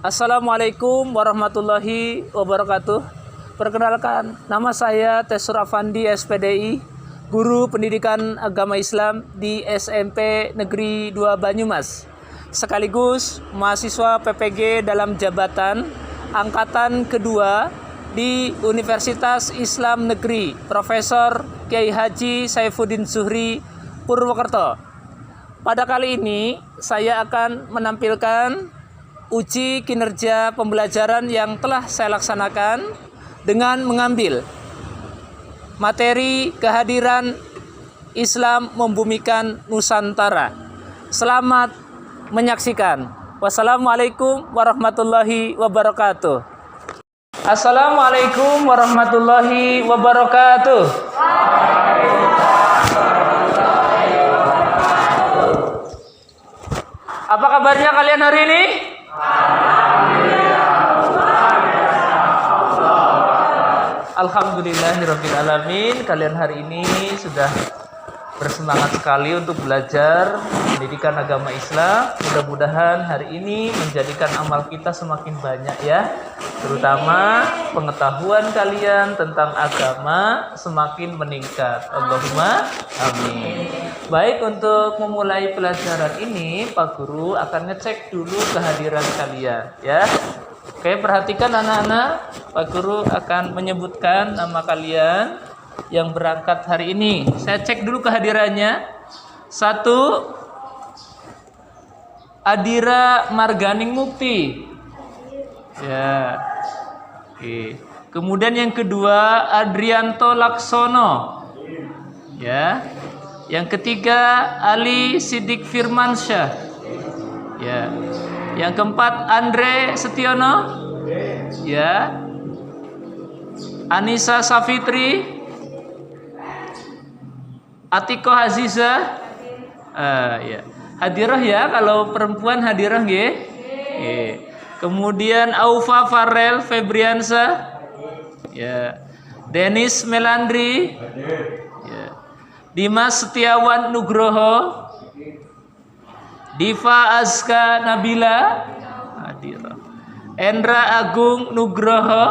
Assalamualaikum warahmatullahi wabarakatuh. Perkenalkan, nama saya Tesur Afandi SPDI, Guru Pendidikan Agama Islam di SMP Negeri 2 Banyumas, sekaligus mahasiswa PPG dalam jabatan Angkatan kedua di Universitas Islam Negeri Profesor Kiai Haji Saifuddin Zuhri Purwokerto. Pada kali ini saya akan menampilkan uji kinerja pembelajaran yang telah saya laksanakan dengan mengambil materi kehadiran Islam membumikan Nusantara. Selamat menyaksikan. Wassalamualaikum warahmatullahi wabarakatuh. Assalamualaikum warahmatullahi wabarakatuh. Apa kabarnya kalian hari ini? Alhamdulillahirrabbilalamin. Kalian hari ini sudah bersemangat sekali untuk belajar pendidikan agama Islam. Mudah-mudahan hari ini menjadikan amal kita semakin banyak ya, terutama pengetahuan kalian tentang agama semakin meningkat. Allahumma amin. Baik, untuk memulai pelajaran ini Pak Guru akan ngecek dulu kehadiran kalian ya. Oke, perhatikan anak-anak, Pak Guru akan menyebutkan nama kalian yang berangkat hari ini. Saya cek dulu kehadirannya. 1, Adira Marganing Mukti. Ya. Oke. Kemudian yang kedua, Adrianto Laksono. Ya. Yang ketiga, Ali Sidik Firmansyah. Ya. Yang keempat, Andre Setiono. Ya. Anissa Safitri. Atiko Aziza. Ya. Hadirah ya, kalau perempuan hadirah nggih. Kemudian Aufa Farel Febriansa. Ya. Denis Melandri. Ya. Dimas Setiawan Nugroho. Diva Azka Nabila hadirah. Endra Agung Nugroho.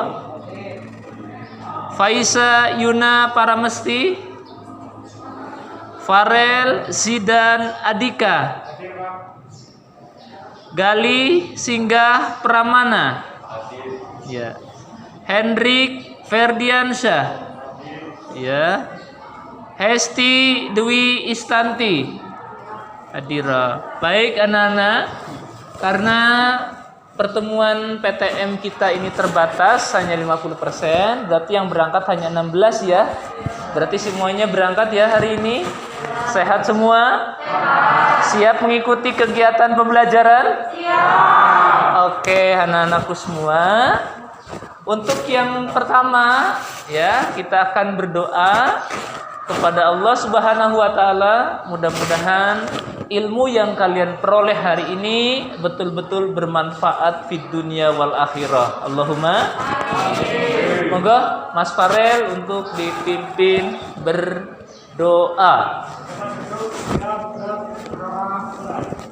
Faisa Yuna Paramesti. Farel Zidan Adika. Gali Singgah Pramana. Ya. Hendrik Ferdiansyah. Ya. Hesti Dwi Istanti hadirah. Baik anak-anak, karena pertemuan PTM kita ini terbatas hanya 50%, berarti yang berangkat hanya 16 ya. Berarti semuanya berangkat ya hari ini. Sehat semua? Siap mengikuti kegiatan pembelajaran? Siap. Oke, anak-anakku semua. Untuk yang pertama ya, kita akan berdoa kepada Allah Subhanahu wa taala, mudah-mudahan ilmu yang kalian peroleh hari ini betul-betul bermanfaat di dunia wal akhirah. Allahumma amin. Monggo Mas Farel untuk dipimpin berdoa.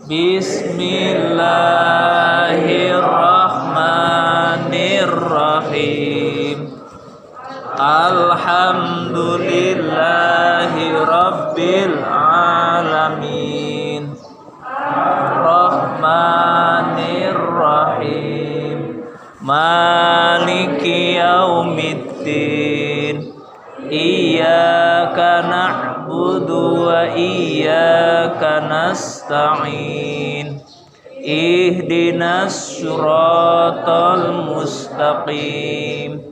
Bismillahirrahmanirrahim. Alhamdulillahi Rabbil Alamin. Rahmanirrahim. Maliki yaumiddin. Iyyaka na'budu wa iyyaka nasta'in. Ihdinas siratal mustaqim.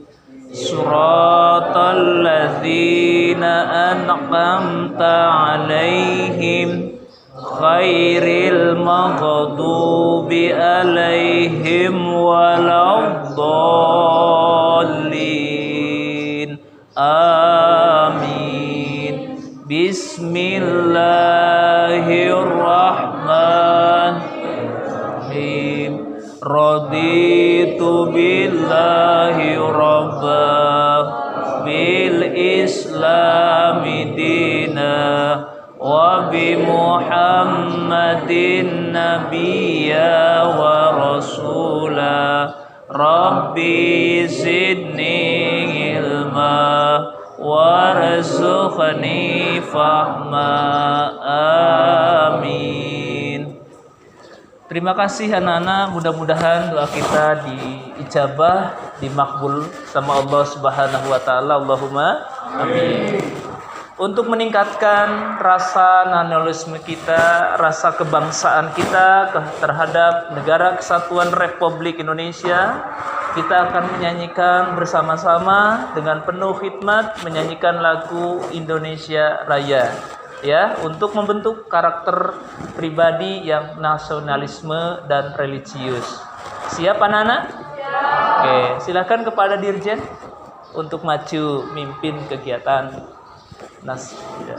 Suratal ladzina an'amta 'alaihim ghairil maghdubi 'alaihim waladdallin. Amin. Bismillahirrahmanirrahim. Raditu billahi rabba bil islami dina wa bi Muhammadin nabiyya wa rasul sahla Rabbi zidni ilma warzuqni fahma. Amin. Terima kasih anak-anak, mudah-mudahan doa kita diijabah, dimakbul sama Allah Subhanahu wa taala. Allahumma amin. Untuk meningkatkan rasa nasionalisme kita, rasa kebangsaan kita terhadap Negara Kesatuan Republik Indonesia, kita akan menyanyikan bersama-sama dengan penuh khidmat menyanyikan lagu Indonesia Raya. Ya, untuk membentuk karakter pribadi yang nasionalisme dan religius. Siap anak-anak? Oke, silakan kepada Dirjen untuk maju mimpin kegiatan ya.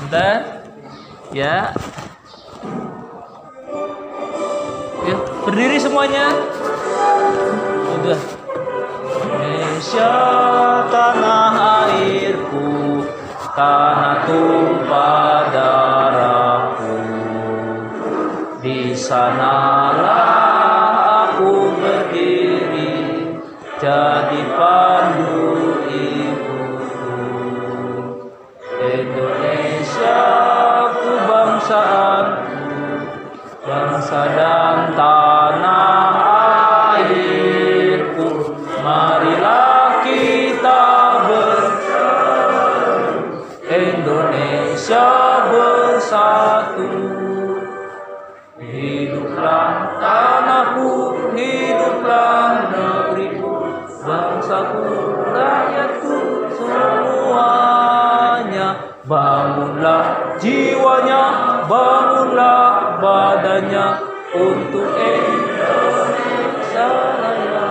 Sebentar. Ya. Ya, berdiri semuanya. Sudah. Indonesia tanah airku, tanah tumpah darahku. Di sanalah aku berdiri, jadi pandu ibuku. Indonesia ku bangsaanku, bangsa dan tanah airku. Marilah kita bersatu, Indonesia bersatu. Hiduplah tanahku, hiduplah negeriku, bangsaku, rakyatku semuanya. Bangunlah jiwanya, bangunlah badannya untuk Indonesia Raya.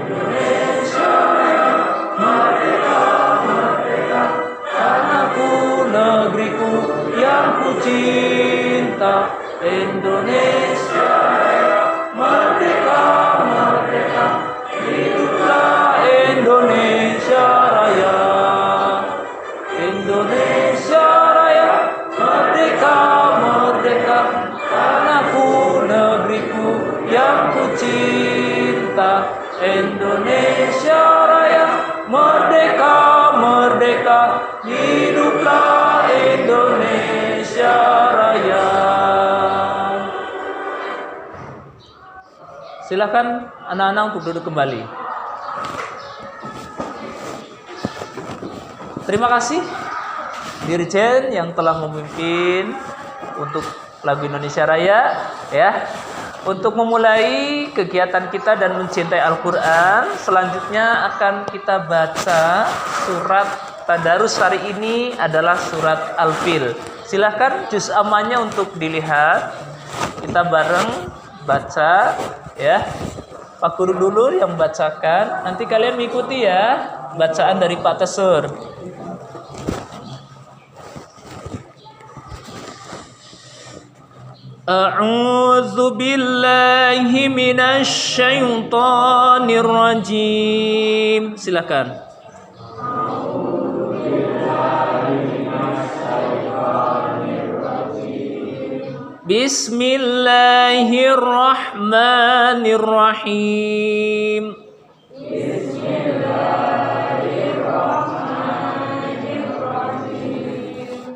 Indonesia Raya, merdeka, merdeka, tanahku, negeriku yang ku cinta. Indonesia Raya, merdeka, merdeka, hiduplah Indonesia Raya. Indonesia Raya, merdeka, merdeka, tanahku, negeriku yang ku cinta. Indonesia Raya, merdeka, merdeka, hiduplah Indonesia Raya. Silakan anak-anak untuk duduk kembali. Terima kasih Dirjen yang telah memimpin untuk lagu Indonesia Raya, ya. Untuk memulai kegiatan kita dan mencintai Al-Quran, selanjutnya akan kita baca surat tadarus hari ini adalah surat Al-Fil. Silahkan juz amannya untuk dilihat. Kita bareng baca, ya. Pak Guru dulu yang membacakan. Nanti kalian mengikuti ya bacaan dari Pak Tesur. A'udzu billahi minasy syaithanir rajim. Silakan. Bismillahirrahmanirrahim.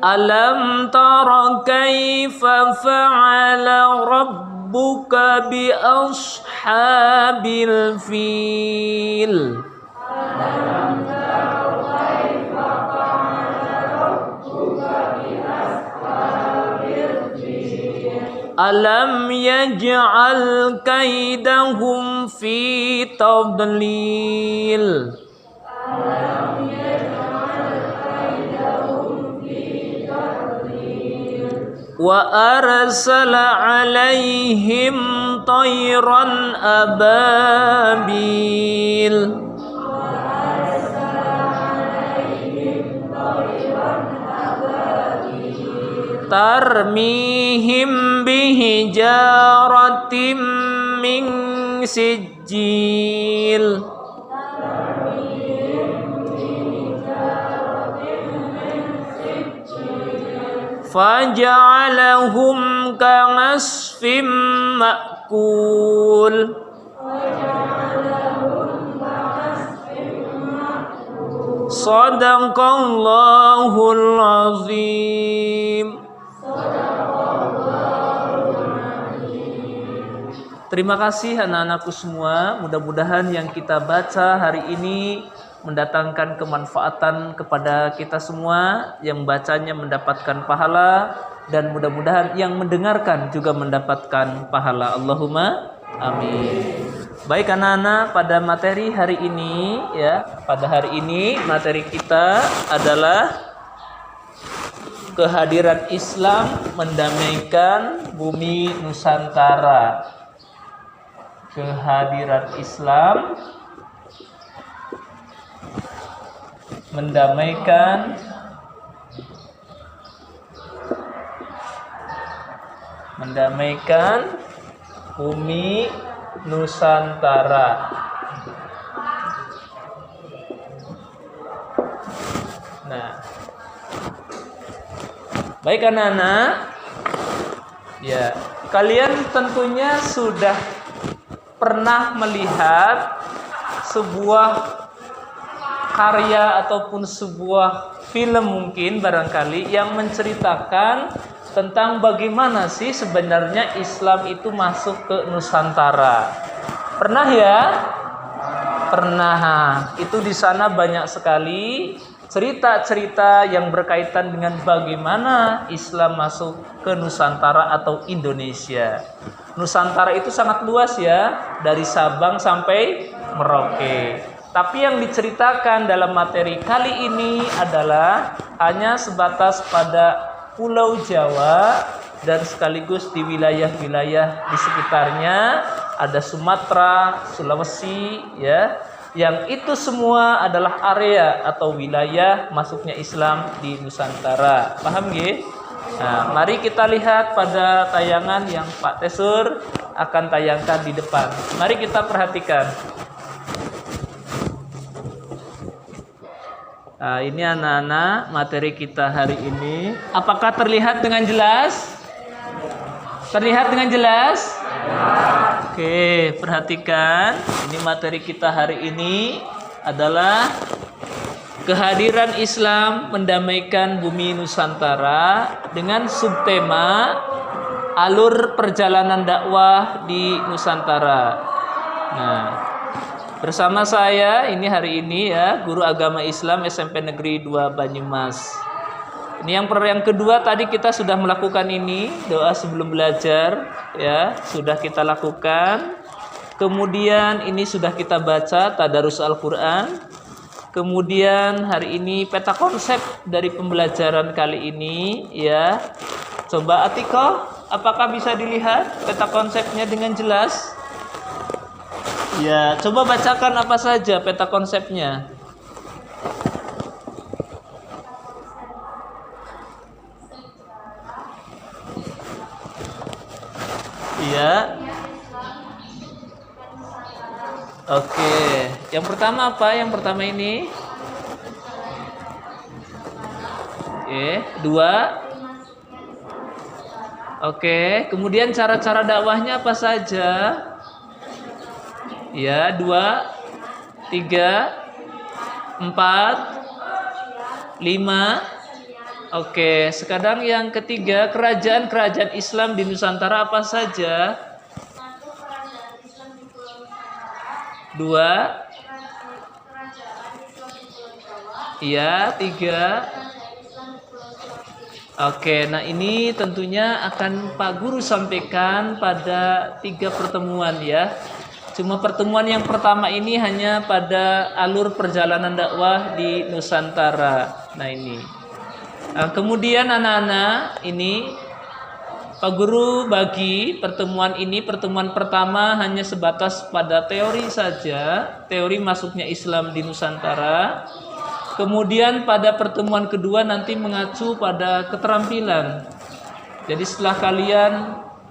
Alam tara kaifa fa'ala rabbuka bi ashabil fil. Alam tara kaifa fa'ala rabbuka bi ashabil fil. Alam yaj'al kaidahum fi tadlil. Wa arsala alaihim tayran ababil. Tarmihim bihijaratim min sijil. Faja'alahum ka'asfim ma'kul. Shadaqallahul azim. Terima kasih anak-anakku semua. Mudah-mudahan yang kita baca hari ini mendatangkan kemanfaatan kepada kita semua. Yang membacanya mendapatkan pahala, dan mudah-mudahan yang mendengarkan juga mendapatkan pahala. Allahumma amin. Baik anak-anak, pada materi hari ini pada hari ini materi kita adalah kehadiran Islam mendamaikan bumi Nusantara. Kehadiran Islam mendamaikan bumi Nusantara. Nah, baik anak-anak, ya, kalian tentunya sudah pernah melihat sebuah karya ataupun sebuah film mungkin barangkali yang menceritakan tentang bagaimana sih sebenarnya Islam itu masuk ke Nusantara. Pernah ya? Pernah. Itu di sana banyak sekali cerita-cerita yang berkaitan dengan bagaimana Islam masuk ke Nusantara atau Indonesia. Nusantara itu sangat luas ya, dari Sabang sampai Merauke. Tapi yang diceritakan dalam materi kali ini adalah hanya sebatas pada Pulau Jawa dan sekaligus di wilayah-wilayah di sekitarnya, ada Sumatera, Sulawesi ya. Yang itu semua adalah area atau wilayah masuknya Islam di Nusantara. Paham nggih? Nah, mari kita lihat pada tayangan yang Pak Tesur akan tayangkan di depan. Mari kita perhatikan. Nah, ini anak-anak materi kita hari ini. Apakah terlihat dengan jelas? Terlihat dengan jelas? Oke, perhatikan. Ini materi kita hari ini adalah kehadiran Islam mendamaikan bumi Nusantara dengan subtema alur perjalanan dakwah di Nusantara. Nah, bersama saya ini hari ini ya, guru agama Islam SMP Negeri 2 Banyumas. Ini yang kedua tadi kita sudah melakukan ini, doa sebelum belajar ya, sudah kita lakukan. Kemudian ini sudah kita baca tadarus Al-Qur'an. Kemudian hari ini peta konsep dari pembelajaran kali ini ya. Coba Atiko, apakah bisa dilihat peta konsepnya dengan jelas? Ya, coba bacakan apa saja peta konsepnya. Iya. Oke. Yang pertama apa? Yang pertama ini. Dua. Oke. Kemudian cara-cara dakwahnya apa saja? Ya, 2, 3, 4, 5. Oke, sekarang yang ketiga, kerajaan-kerajaan Islam di Nusantara apa saja? 2. Iya, 3. Oke, nah ini tentunya akan Pak Guru sampaikan pada 3 pertemuan ya. Cuma pertemuan yang pertama ini hanya pada alur perjalanan dakwah di Nusantara. Nah ini. Nah, kemudian anak-anak ini Pak Guru bagi pertemuan ini, pertemuan pertama hanya sebatas pada teori saja, teori masuknya Islam di Nusantara. Kemudian pada pertemuan kedua nanti mengacu pada keterampilan. Jadi setelah kalian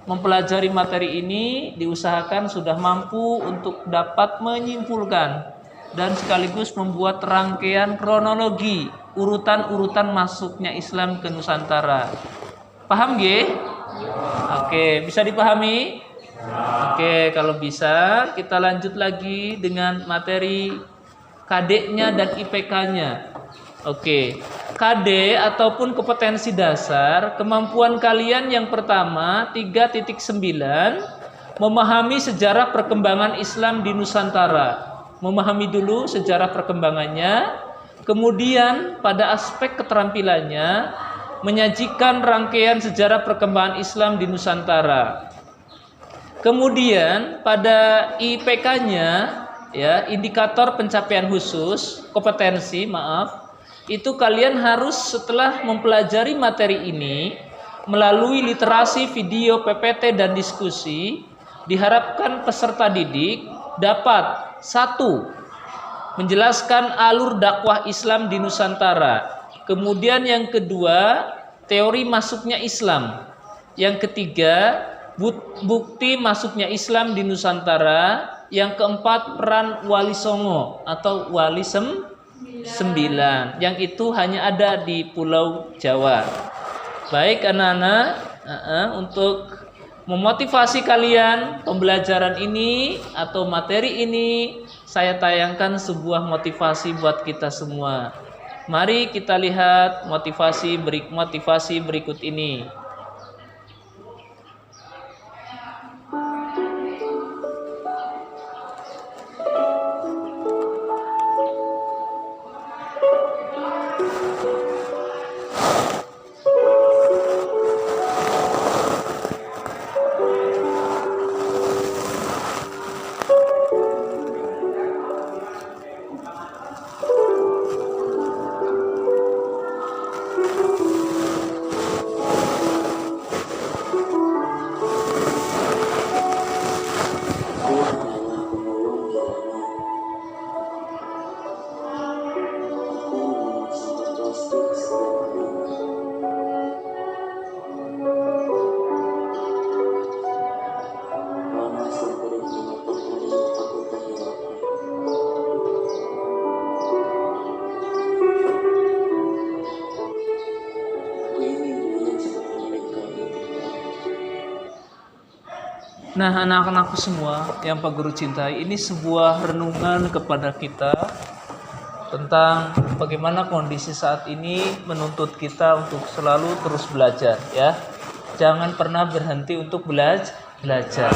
mempelajari materi ini, diusahakan sudah mampu untuk dapat menyimpulkan dan sekaligus membuat rangkaian kronologi urutan-urutan masuknya Islam ke Nusantara. Paham nggih? Oke, bisa dipahami? Oke, kalau bisa kita lanjut lagi dengan materi KD-nya dan IPK-nya. Oke, KD ataupun kompetensi dasar, kemampuan kalian yang pertama 3.9, memahami sejarah perkembangan Islam di Nusantara. Memahami dulu sejarah perkembangannya, kemudian pada aspek keterampilannya menyajikan rangkaian sejarah perkembangan Islam di Nusantara. Kemudian pada IPK-nya, ya, indikator pencapaian khusus, kompetensi, itu kalian harus setelah mempelajari materi ini melalui literasi video, PPT dan diskusi, diharapkan peserta didik dapat: 1. Menjelaskan alur dakwah Islam di Nusantara. Kemudian yang kedua, teori masuknya Islam. Yang ketiga, bukti masuknya Islam di Nusantara. Yang keempat, peran Wali Songo atau Wali Sembilan, yang itu hanya ada di Pulau Jawa. Baik anak-anak, untuk memotivasi kalian pembelajaran ini atau materi ini, saya tayangkan sebuah motivasi buat kita semua. Mari kita lihat motivasi berikut ini. Nah, anak-anakku semua yang Pak Guru cintai, ini sebuah renungan kepada kita tentang bagaimana kondisi saat ini menuntut kita untuk selalu terus belajar, ya. Jangan pernah berhenti untuk belajar.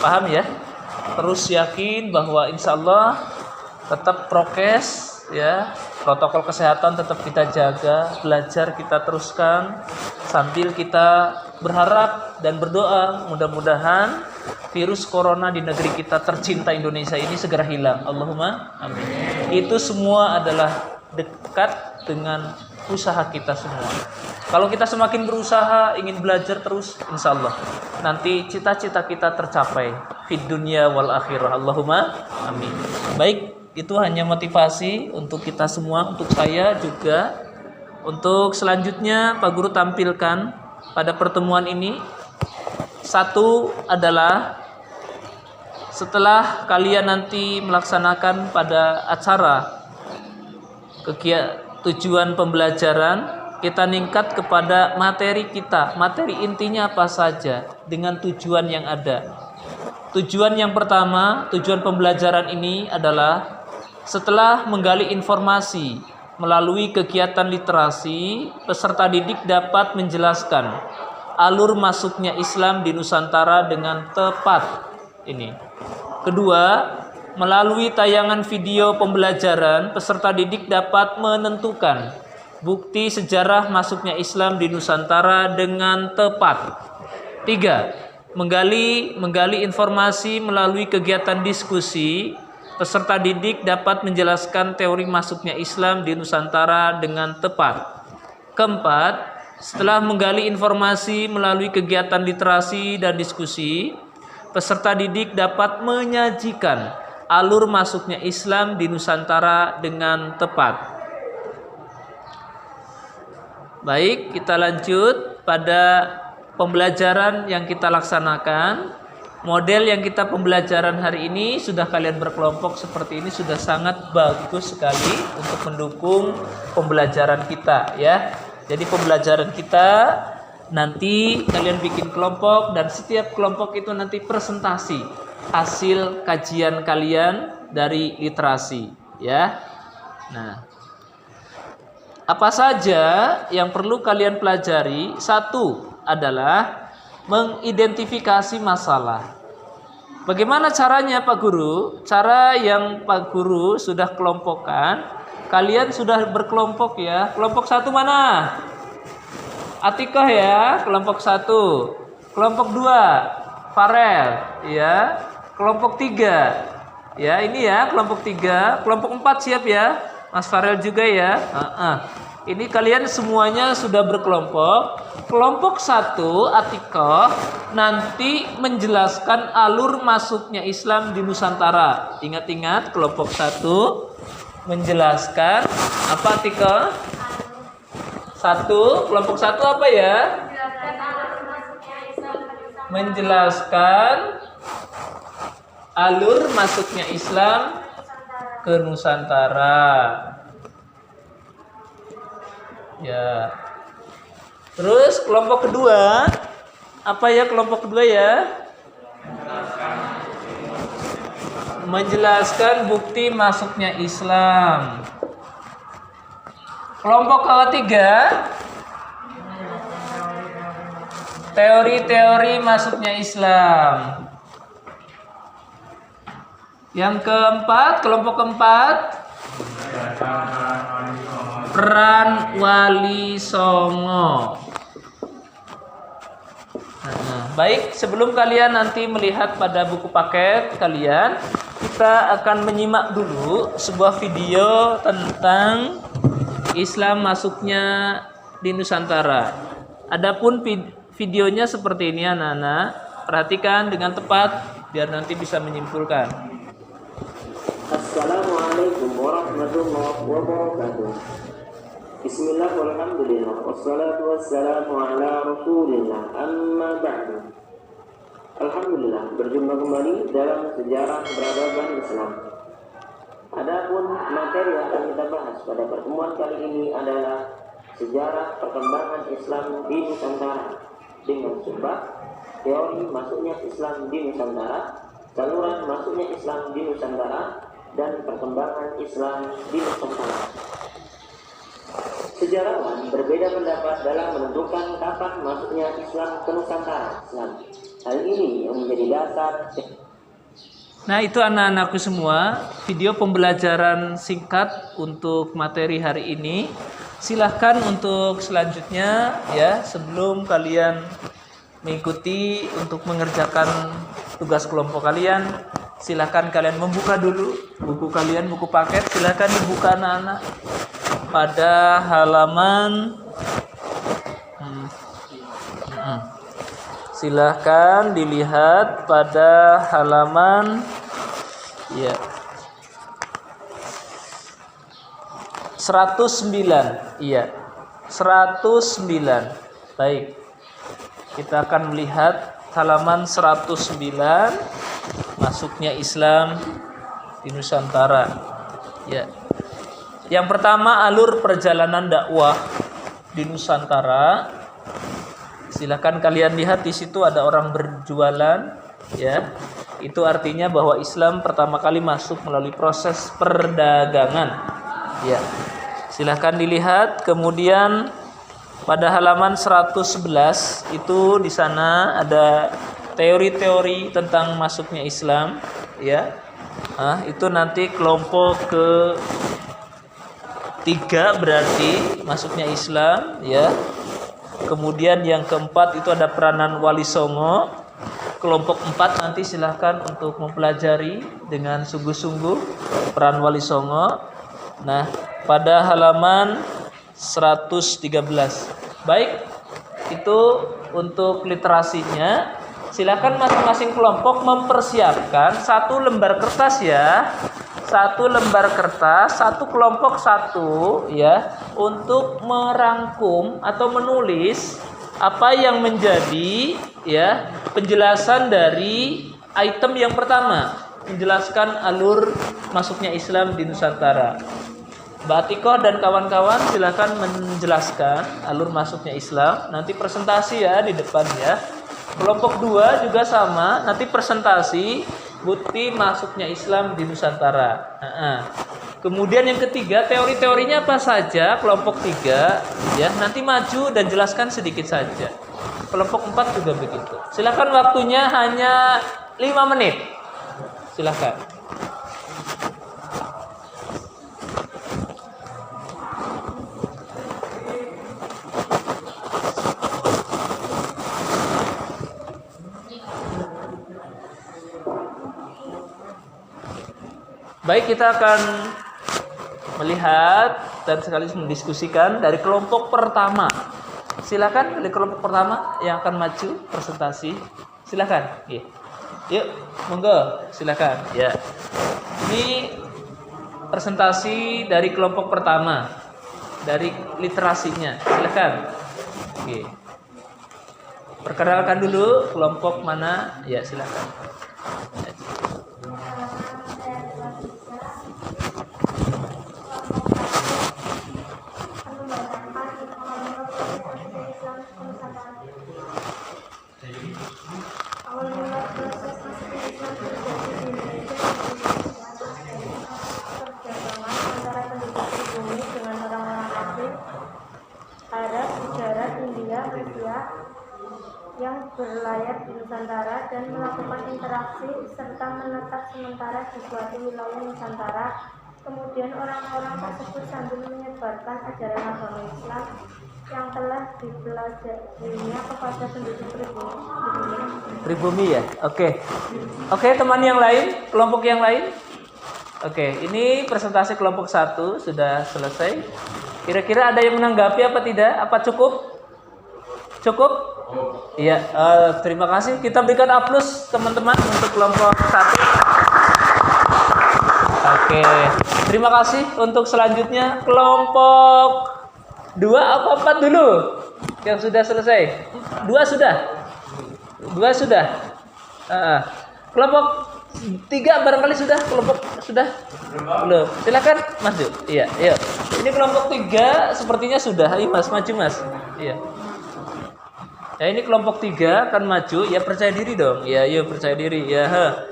Paham ya? Terus yakin bahwa insya Allah tetap prokes, ya. Protokol kesehatan tetap kita jaga, belajar kita teruskan sambil kita berharap dan berdoa mudah-mudahan virus corona di negeri kita tercinta Indonesia ini segera hilang. Allahumma amin. Itu semua adalah dekat dengan usaha kita semua. Kalau kita semakin berusaha ingin belajar terus, insya Allah nanti cita-cita kita tercapai fid dunya wal akhirah. Allahumma amin. Baik, itu hanya motivasi untuk kita semua, untuk saya juga. Untuk selanjutnya Pak Guru tampilkan pada pertemuan ini, satu adalah setelah kalian nanti melaksanakan pada acara tujuan pembelajaran, kita ningkat kepada materi kita. Materi intinya apa saja dengan tujuan yang ada. Tujuan yang pertama, tujuan pembelajaran ini adalah setelah menggali informasi melalui kegiatan literasi, peserta didik dapat menjelaskan alur masuknya Islam di Nusantara dengan tepat. Ini. Kedua, melalui tayangan video pembelajaran, peserta didik dapat menentukan bukti sejarah masuknya Islam di Nusantara dengan tepat. Tiga, menggali informasi melalui kegiatan diskusi, peserta didik dapat menjelaskan teori masuknya Islam di Nusantara dengan tepat. Keempat, setelah menggali informasi melalui kegiatan literasi dan diskusi, peserta didik dapat menyajikan alur masuknya Islam di Nusantara dengan tepat. Baik, kita lanjut pada pembelajaran yang kita laksanakan. Model yang kita pembelajaran hari ini sudah kalian berkelompok seperti ini sudah sangat bagus sekali untuk mendukung pembelajaran kita, ya. Jadi pembelajaran kita Nanti kalian bikin kelompok dan setiap kelompok itu nanti presentasi hasil kajian kalian dari literasi, ya. Nah, apa saja yang perlu kalian pelajari? Satu adalah mengidentifikasi masalah. Bagaimana caranya Pak Guru? Cara yang Pak Guru sudah kelompokkan, kalian sudah berkelompok ya. Kelompok satu mana? Atikoh ya, kelompok 1. Kelompok 2, Farel ya. Kelompok 3, ya ini ya kelompok 3. Kelompok 4 siap ya, Mas Farel juga ya. Ini kalian semuanya sudah berkelompok. Kelompok 1 Atikoh nanti menjelaskan alur masuknya Islam di Nusantara. Ingat-ingat, kelompok 1 menjelaskan apa Atikoh? 1, kelompok 1 apa ya? Menjelaskan alur masuknya Islam ke Nusantara. Ya. Terus kelompok kedua apa ya kelompok kedua ya? Menjelaskan bukti masuknya Islam. Kelompok ketiga, teori-teori masuknya Islam. Yang keempat, kelompok keempat, peran Wali Songo. Baik, sebelum kalian nanti melihat pada buku paket kalian, kita akan menyimak dulu sebuah video tentang Islam masuknya di Nusantara. Adapun videonya seperti ini anak-anak, perhatikan dengan tepat biar nanti bisa menyimpulkan. Assalamualaikum warahmatullahi wabarakatuh. Bismillah walhamdulillah wassalatu wassalamu ala rasulillah amma ba'du. Alhamdulillah, berjumpa kembali dalam sejarah peradaban Islam. Adapun materi yang akan kita bahas pada pertemuan kali ini adalah sejarah perkembangan Islam di Nusantara dengan sebab teori masuknya Islam di Nusantara, saluran masuknya Islam di Nusantara, dan perkembangan Islam di Nusantara. Sejarawan berbeda pendapat dalam menentukan kapan masuknya Islam ke Nusantara. Hal ini yang menjadi dasar. Nah, itu anak-anakku semua, video pembelajaran singkat untuk materi hari ini. Silahkan untuk selanjutnya ya, sebelum kalian mengikuti untuk mengerjakan tugas kelompok kalian, silahkan kalian membuka dulu buku kalian, buku paket. Silahkan dibuka anak-anak pada halaman silahkan dilihat pada halaman ya 109. Iya, 109. Baik. Kita akan melihat halaman 109 masuknya Islam di Nusantara. Ya. Yang pertama, alur perjalanan dakwah di Nusantara. Silakan kalian lihat di situ ada orang berjualan, ya. Itu artinya bahwa Islam pertama kali masuk melalui proses perdagangan. Ya. Silakan dilihat. Kemudian pada halaman 111 itu di sana ada teori-teori tentang masuknya Islam, ya. Itu nanti kelompok ke-3 berarti masuknya Islam, ya. Kemudian yang keempat itu ada peranan Wali Songo. Kelompok 4 nanti silahkan untuk mempelajari dengan sungguh-sungguh peran Wali Songo. Nah, pada halaman 113. Baik, itu untuk literasinya. Silakan masing-masing kelompok mempersiapkan 1 lembar kertas ya. 1 lembar kertas, 1 kelompok 1 ya, untuk merangkum atau menulis apa yang menjadi ya penjelasan dari item yang pertama, menjelaskan alur masuknya Islam di Nusantara. Mbak Atikoh dan kawan-kawan silakan menjelaskan alur masuknya Islam. Nanti presentasi ya di depan ya. Kelompok 2 juga sama, nanti presentasi bukti masuknya Islam di Nusantara. Kemudian yang ketiga, teori-teorinya apa saja, kelompok 3 ya, nanti maju dan jelaskan sedikit saja. Kelompok 4 juga begitu. Silakan, waktunya hanya 5 menit. Silakan. Baik, kita akan melihat dan sekaligus mendiskusikan dari kelompok pertama. Silakan dari kelompok pertama yang akan maju presentasi. Silakan. Yuk, monggo, silakan. Ya. Ini presentasi dari kelompok pertama dari literasinya. Silakan. Oke. Perkenalkan dulu kelompok mana? Ya, silakan. yang berlayar di Nusantara dan melakukan interaksi serta menetap sementara di suatu wilayah Nusantara. Kemudian orang-orang tersebut sambil menyebarkan ajaran agama Islam yang telah dipelajarinya kepada penduduk pribumi. Ya, oke, teman yang lain, kelompok yang lain. Oke, ini presentasi kelompok 1 sudah selesai. Kira-kira ada yang menanggapi apa tidak? Apa cukup? Cukup? Iya, terima kasih. Kita berikan aplaus teman-teman untuk kelompok 1. Oke, terima kasih. Untuk selanjutnya kelompok 2 apa 4 dulu yang sudah selesai? 2 sudah. Kelompok 3 barangkali sudah. Kelompok sudah? Belum. Silakan maju. Iya, yuk. Ini kelompok 3 sepertinya sudah. Ayo Mas, maju Mas. Iya. Ya, ini kelompok 3 akan maju. Ya, percaya diri dong. Ya, yuk percaya diri. Ya,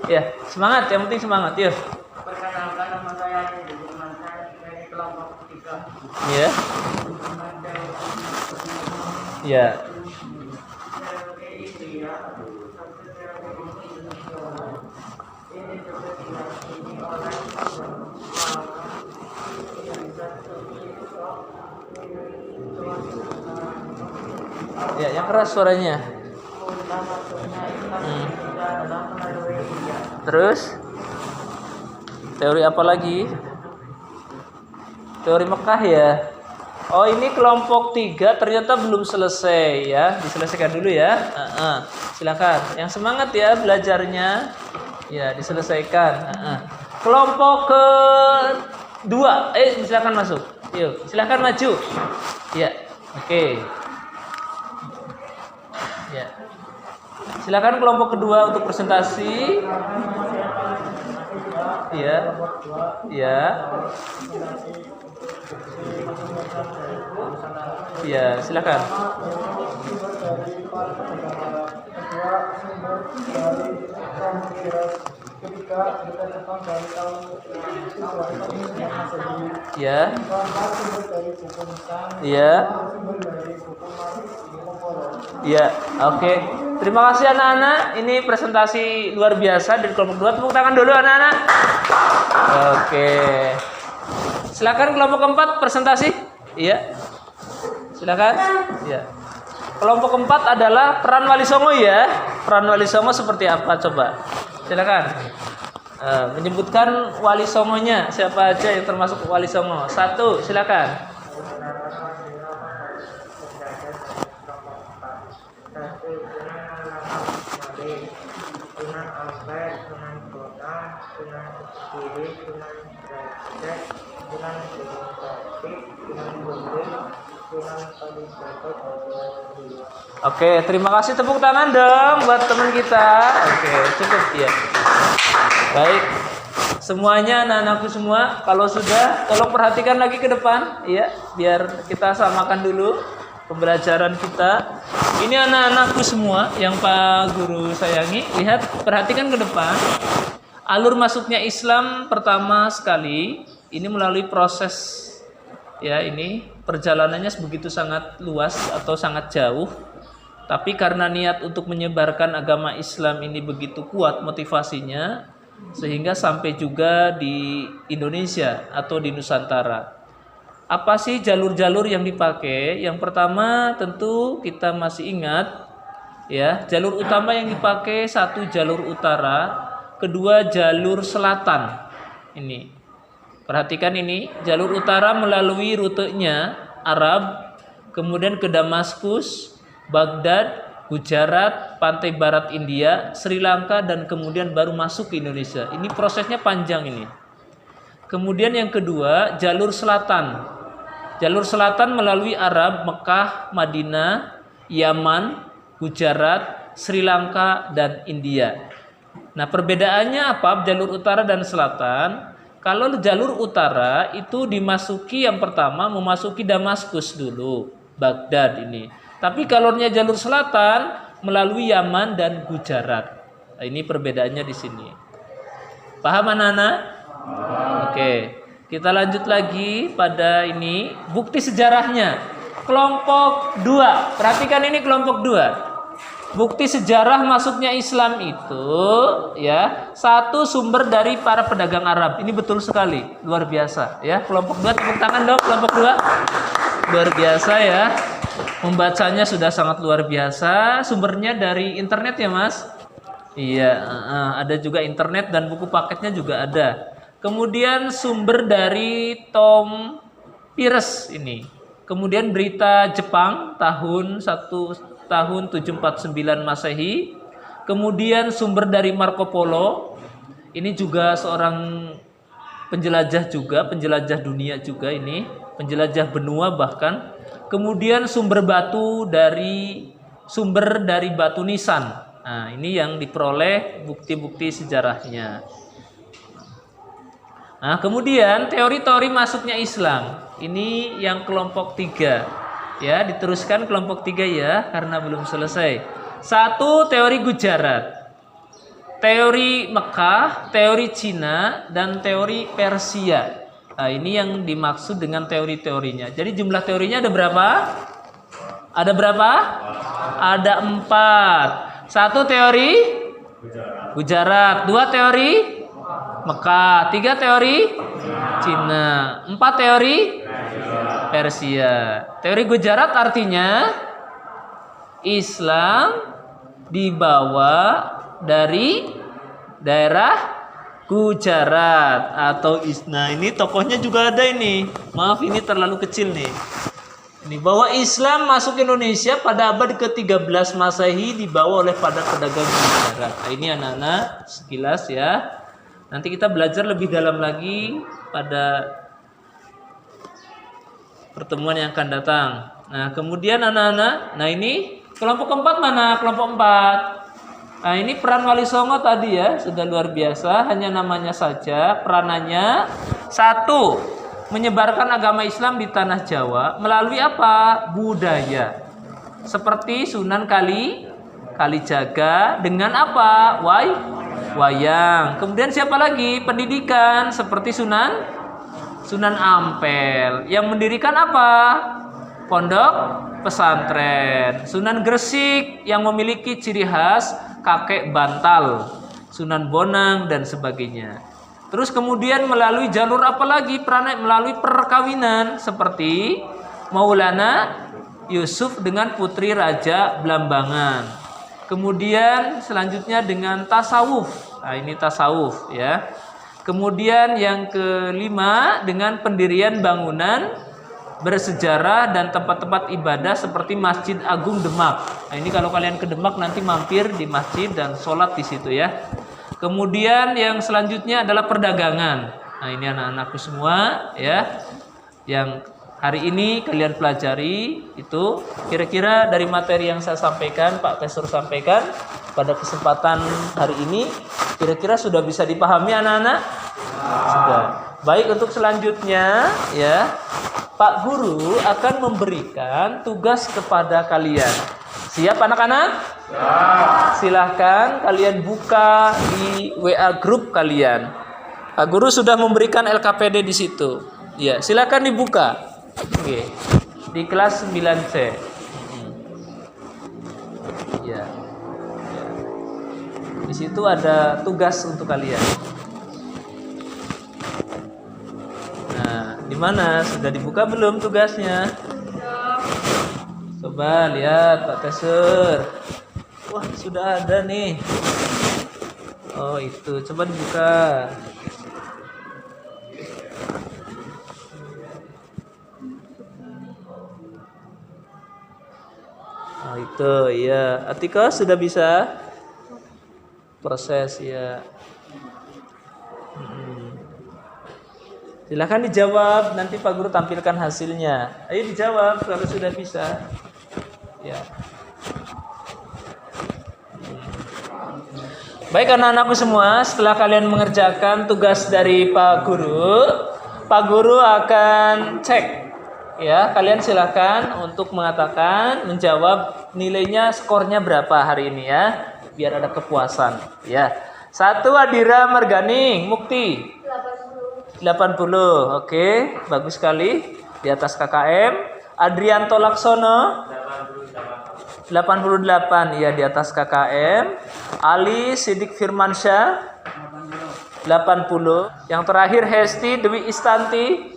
ya, semangat. Yang penting semangat. Yuk. Perkenalkan, nama saya dari kelompok 3. Ya. Ya. Ya, yang keras suaranya. Terus teori apa lagi? Teori Mekah ya. Oh, ini kelompok 3 ternyata belum selesai ya. Diselesaikan dulu ya. Silakan. Yang semangat ya belajarnya. Ya, diselesaikan. Kelompok kedua, silakan masuk. Yuk, silakan maju. Ya, oke. Ya. Silakan kelompok kedua untuk presentasi. Iya. Iya. Iya, silakan. Ya. Ya. Ya, oke. Terima kasih anak-anak. Ini presentasi luar biasa dari kelompok 2. Tepuk tangan dulu anak-anak. Oke. Silakan kelompok keempat presentasi. Iya. Silakan. Ya. Kelompok keempat adalah peran Wali Songo ya. Peran Wali Songo seperti apa coba? Silakan. Menyebutkan Wali Songonya siapa aja yang termasuk Wali Songo. 1, silakan. Oke, terima kasih, tepuk tangan dong buat teman kita. Oke, cukup ya. Baik. Semuanya anak-anakku semua, kalau sudah tolong perhatikan lagi ke depan ya, biar kita samakan dulu pembelajaran kita. Ini anak-anakku semua yang Pak Guru sayangi, lihat perhatikan ke depan. Alur masuknya Islam pertama sekali ini melalui proses ya, ini perjalanannya begitu sangat luas atau sangat jauh. Tapi karena niat untuk menyebarkan agama Islam ini begitu kuat motivasinya, sehingga sampai juga di Indonesia atau di Nusantara. Apa sih jalur-jalur yang dipakai? Yang pertama tentu kita masih ingat ya, jalur utama yang dipakai satu jalur utara, kedua jalur selatan. Ini. Perhatikan ini, jalur utara melalui rutenya Arab, kemudian ke Damaskus, Baghdad, Gujarat, pantai barat India, Sri Lanka, dan kemudian baru masuk ke Indonesia. Ini prosesnya panjang ini. Kemudian yang kedua, jalur selatan. Jalur selatan melalui Arab, Mekah, Madinah, Yaman, Gujarat, Sri Lanka, dan India. Nah, perbedaannya apa? Jalur utara dan selatan. Kalau jalur utara itu dimasuki yang pertama memasuki Damaskus dulu, Baghdad ini. Tapi kalaunya jalur selatan melalui Yaman dan Gujarat. Nah, ini perbedaannya di sini. Paham anak-anak? Oke. Kita lanjut lagi pada ini bukti sejarahnya. Kelompok 2. Perhatikan ini kelompok 2. Bukti sejarah masuknya Islam itu ya, satu sumber dari para pedagang Arab. Ini betul sekali, luar biasa ya. Kelompok 2 tepuk tangan dong, kelompok 2. Luar biasa ya. Membacanya sudah sangat luar biasa. Sumbernya dari internet ya, Mas? Iya, ada juga internet dan buku paketnya juga ada. Kemudian sumber dari Tom Peirce ini. Kemudian berita Jepang tahun 749 Masehi. Kemudian sumber dari Marco Polo. Ini juga seorang penjelajah juga, penjelajah dunia juga ini, penjelajah benua bahkan. Kemudian sumber dari batu nisan. Nah, ini yang diperoleh bukti-bukti sejarahnya. Nah, kemudian teori-teori masuknya Islam. Ini yang kelompok 3. Ya, diteruskan kelompok 3 ya, karena belum selesai. 1, teori Gujarat. Teori Mekah, teori Cina, dan teori Persia. Nah, ini yang dimaksud dengan teori-teorinya. Jadi jumlah teorinya ada berapa? Ada berapa? Ada 4. 1 teori Gujarat. 2 teori Mekah. 3 teori Cina. 4 teori Persia. Teori Gujarat artinya Islam dibawa dari daerah Gujarat atau Isna. Ini tokohnya juga ada ini. Maaf, ini terlalu kecil nih. Ini bahwa Islam masuk Indonesia pada abad ke-13 Masehi dibawa oleh pada pedagang Gujarat. Nah, ini anak-anak sekilas ya. Nanti kita belajar lebih dalam lagi pada pertemuan yang akan datang. Nah, kemudian anak-anak, nah ini kelompok 4 mana? Kelompok 4. Nah, ini peran Wali Songo tadi ya, sudah luar biasa, hanya namanya saja. Peranannya 1, menyebarkan agama Islam di tanah Jawa melalui apa? Budaya. Seperti Sunan Kalijaga dengan apa? Wayang. Kemudian siapa lagi? Pendidikan seperti Sunan Ampel yang mendirikan apa? Pondok pesantren. Sunan Gresik yang memiliki ciri khas kakek bantal, Sunan Bonang dan sebagainya. Terus kemudian melalui jalur apa lagi? Melalui perkawinan seperti Maulana Yusuf dengan putri Raja Blambangan. Kemudian selanjutnya dengan tasawuf. Nah, ini tasawuf ya. Kemudian yang kelima dengan pendirian bangunan bersejarah dan tempat-tempat ibadah seperti Masjid Agung Demak. Nah, ini kalau kalian ke Demak nanti mampir di masjid dan sholat di situ ya. Kemudian yang selanjutnya adalah perdagangan. Nah, ini anak-anakku semua ya, yang hari ini kalian pelajari itu kira-kira dari materi yang saya sampaikan, Pak Tesur sampaikan pada kesempatan hari ini, kira-kira sudah bisa dipahami anak-anak? Sudah. Baik, untuk selanjutnya ya, Pak Guru akan memberikan tugas kepada kalian. Siap anak-anak? Silahkan kalian buka di WA grup kalian. Pak Guru sudah memberikan LKPD di situ. Ya, silakan dibuka. Oke. Di kelas 9C. Ya. Ya. Di situ ada tugas untuk kalian. Nah, di mana? Sudah dibuka belum tugasnya? Coba lihat Pak Tesur. Wah, sudah ada nih. Oh, itu. Coba dibuka. Oh, itu ya. Atika sudah bisa proses ya. Silahkan dijawab, nanti Pak Guru tampilkan hasilnya. Ayo dijawab kalau sudah bisa. Ya. Baik anak-anakku semua, setelah kalian mengerjakan tugas dari Pak Guru akan cek. Ya, kalian silahkan untuk mengatakan, menjawab nilainya, skornya berapa hari ini ya, biar ada kepuasan. Ya. 1 Adira Marganing Mukti. 80. Oke, bagus sekali. Di atas KKM. Adrianto Laksono 88. Ya, di atas KKM. Ali Sidik Firmansyah 80. Yang terakhir Hesti Dewi Istanti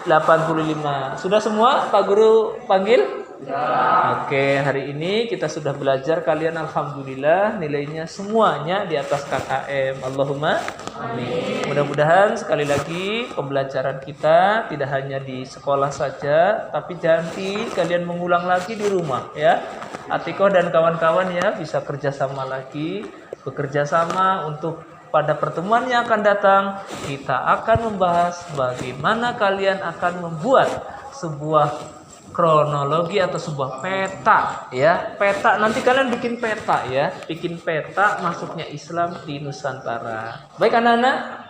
85. Sudah semua Pak Guru panggil? Oke, hari ini kita sudah belajar, kalian alhamdulillah nilainya semuanya di atas KKM. Allahumma amin. Mudah-mudahan sekali lagi pembelajaran kita tidak hanya di sekolah saja, tapi nanti kalian mengulang lagi di rumah ya. Atiko dan kawan-kawan ya bisa kerjasama lagi, bekerja sama untuk pada pertemuan yang akan datang kita akan membahas bagaimana kalian akan membuat sebuah kronologi atau sebuah peta ya. Peta, nanti kalian bikin peta ya, bikin peta masuknya Islam di Nusantara. Baik anak-anak,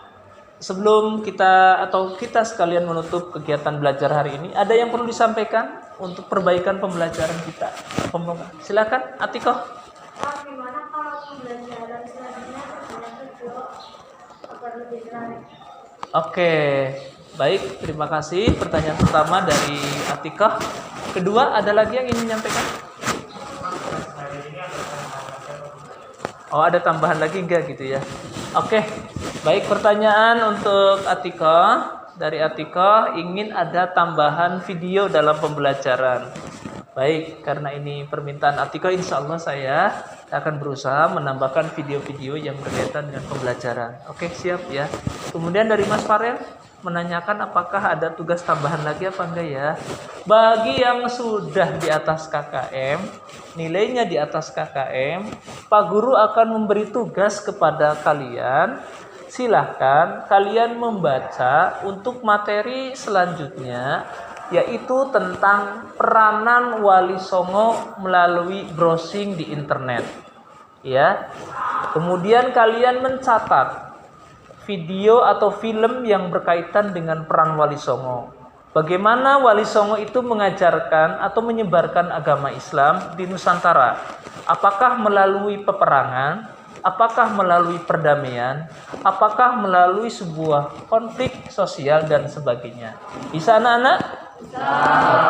sebelum kita sekalian menutup kegiatan belajar hari ini, ada yang perlu disampaikan untuk perbaikan pembelajaran kita? Silakan Atikoh. Gimana kalau pembelajaran selanjutnya agar lebih menarik? Oke, baik, terima kasih. Pertanyaan pertama dari Atikah. Kedua, ada lagi yang ingin menyampaikan? Oh, ada tambahan lagi enggak gitu ya? Oke, baik, pertanyaan untuk Atikah. Dari Atikah ingin ada tambahan video dalam pembelajaran. Baik, karena ini permintaan Atikah, insya Allah saya akan berusaha menambahkan video-video yang berkaitan dengan pembelajaran. Oke, siap ya. Kemudian dari Mas Farel menanyakan apakah ada tugas tambahan lagi apa enggak ya. Bagi yang sudah di atas KKM, nilainya di atas KKM, Pak Guru akan memberi tugas kepada kalian. Silahkan kalian membaca untuk materi selanjutnya, yaitu tentang peranan Wali Songo melalui browsing di internet. Ya. Kemudian kalian mencatat video atau film yang berkaitan dengan peran Wali Songo. Bagaimana Wali Songo itu mengajarkan atau menyebarkan agama Islam di Nusantara? Apakah melalui peperangan? Apakah melalui perdamaian? Apakah melalui sebuah konflik sosial dan sebagainya? Bisa anak-anak?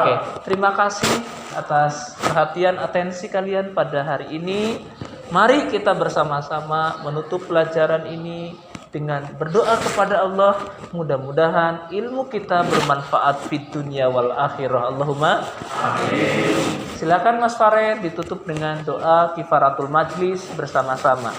Oke, terima kasih atas perhatian atensi kalian pada hari ini. Mari kita bersama-sama menutup pelajaran ini dengan berdoa kepada Allah. Mudah-mudahan ilmu kita bermanfaat di dunia wal akhirah. Allahumma amin. Silakan Mas Farid ditutup dengan doa kifaratul majlis bersama-sama.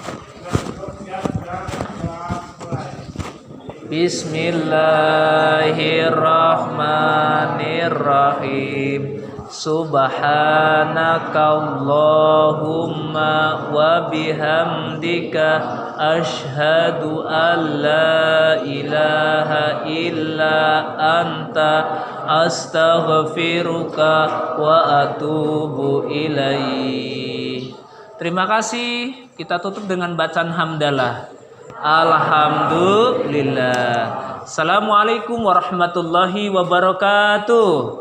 Bismillahirrahmanirrahim. Subhanakallahumma wa bihamdika asyhadu an la ilaha illa anta astaghfiruka wa atubu ilaih. Terima kasih. Kita tutup dengan bacaan hamdalah. Alhamdulillah. Assalamualaikum warahmatullahi wabarakatuh.